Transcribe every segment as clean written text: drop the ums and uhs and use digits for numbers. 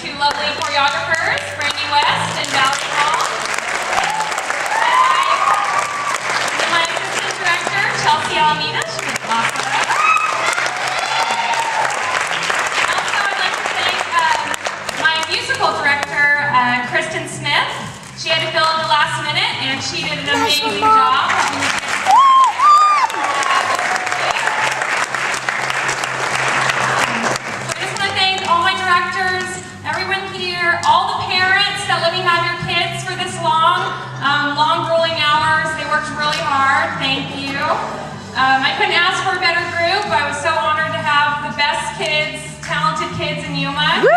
two lovely choreographers, Brandy West and Valerie Hall. And my assistant director, Chelsea Alameda. She did awesome. Also, I'd like to thank my musical director, Kristen Smith. She had to fill in the last minute, and she did an amazing job. All the parents that let me have your kids for this long grueling hours. They worked really hard. Thank you. I couldn't ask for a better group. I was so honored to have the best kids, talented kids in Yuma. Woo!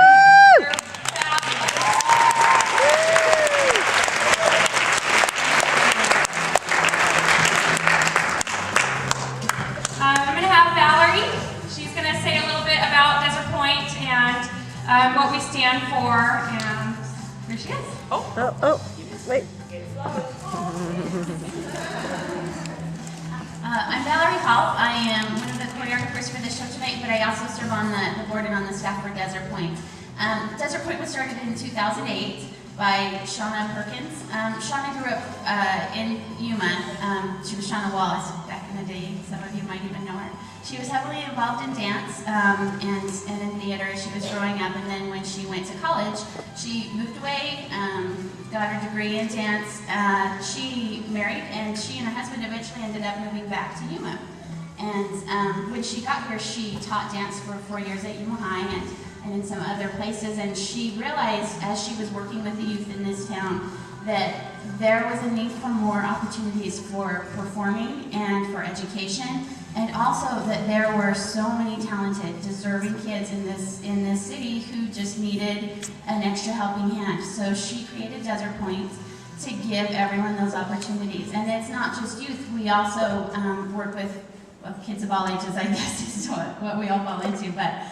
I'm going to have Valerie. She's going to say a little bit about Desert Pointe and what we stand for, and here she is. Wait. I'm Valerie Hall. I am one of the choreographers for the show tonight, but I also serve on the board and on the staff for Desert Pointe. Desert Pointe was started in 2008 by Shauna Perkins. Shauna grew up in Yuma. She was Shauna Wallace back in the day. Some of you might even know her. She was heavily involved in dance and in theater as she was growing up, and then when she went to college, she moved away, got her degree in dance. She married, and she and her husband eventually ended up moving back to Yuma. And when she got here, she taught dance for 4 years at Yuma High and in some other places, and she realized as she was working with the youth in this town that there was a need for more opportunities for performing and for education, and also that there were so many talented, deserving kids in this city who just needed an extra helping hand. So she created Desert Pointe to give everyone those opportunities. And it's not just youth. We also work with kids of all ages, I guess is what we all fall into. But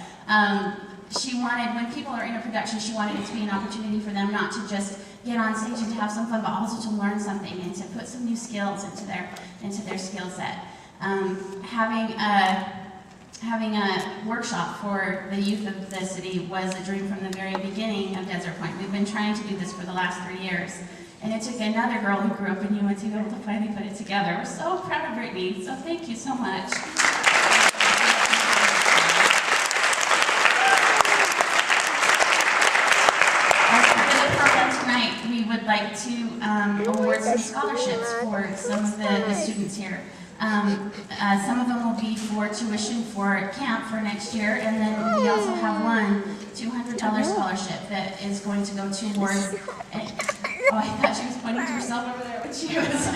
she wanted, when people are in a production, she wanted it to be an opportunity for them not to just get on stage and to have some fun, but also to learn something and to put some new skills into their skill set. Having a workshop for the youth of the city was a dream from the very beginning of Desert Pointe. We've been trying to do this for the last 3 years. And it took another girl who grew up in Yuma to be able to finally put it together. We're so proud of Brittany, so thank you so much. We would like to award some scholarships for some of the students here. Some of them will be for tuition for camp for next year, and then we also have one $200 scholarship that is going to go towards. Oh, I thought she was pointing to herself over there when she was.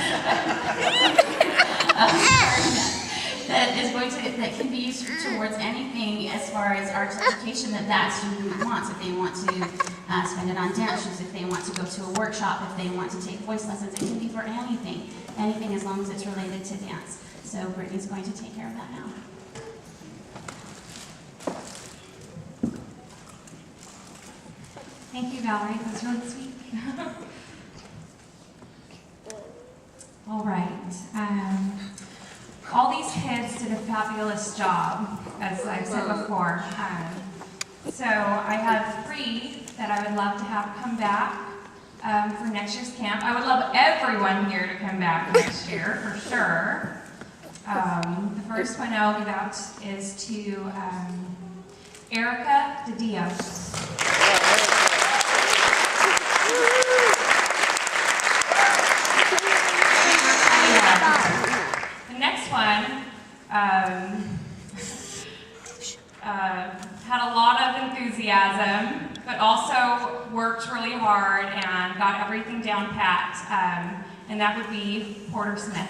That can be used towards anything as far as arts education that student wants. If they want to spend it on dance shoes, if they want to go to a workshop, if they want to take voice lessons, it can be for anything as long as it's related to dance. So Brittany's going to take care of that now. Thank you, Valerie. That's really sweet. All right. All these kids did a fabulous job, as I've said before. So I have 3 that I would love to have come back for next year's camp. I would love everyone here to come back next year, for sure. The first one I'll give out is to Erica DeDios. The next one had a lot of enthusiasm, but also worked really hard and got everything down pat, and that would be Porter Smith.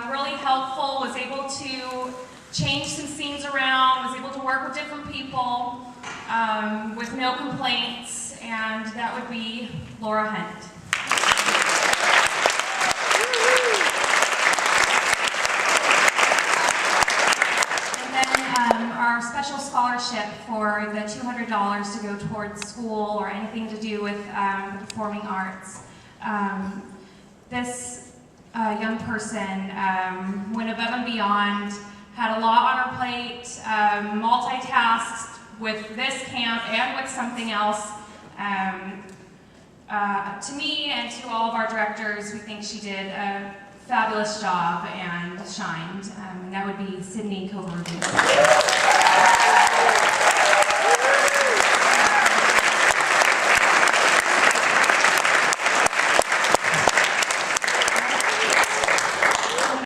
Really helpful, was able to change some scenes around, was able to work with different people with no complaints, and that would be Laura Hunt. And then our special scholarship scholarship for the $200 to go towards school or anything to do with the performing arts. This young person went above and beyond, had a lot on her plate, multitasked with this camp and with something else. To me and to all of our directors, we think she did a fabulous job and shined. And that would be Sydney Coverdew.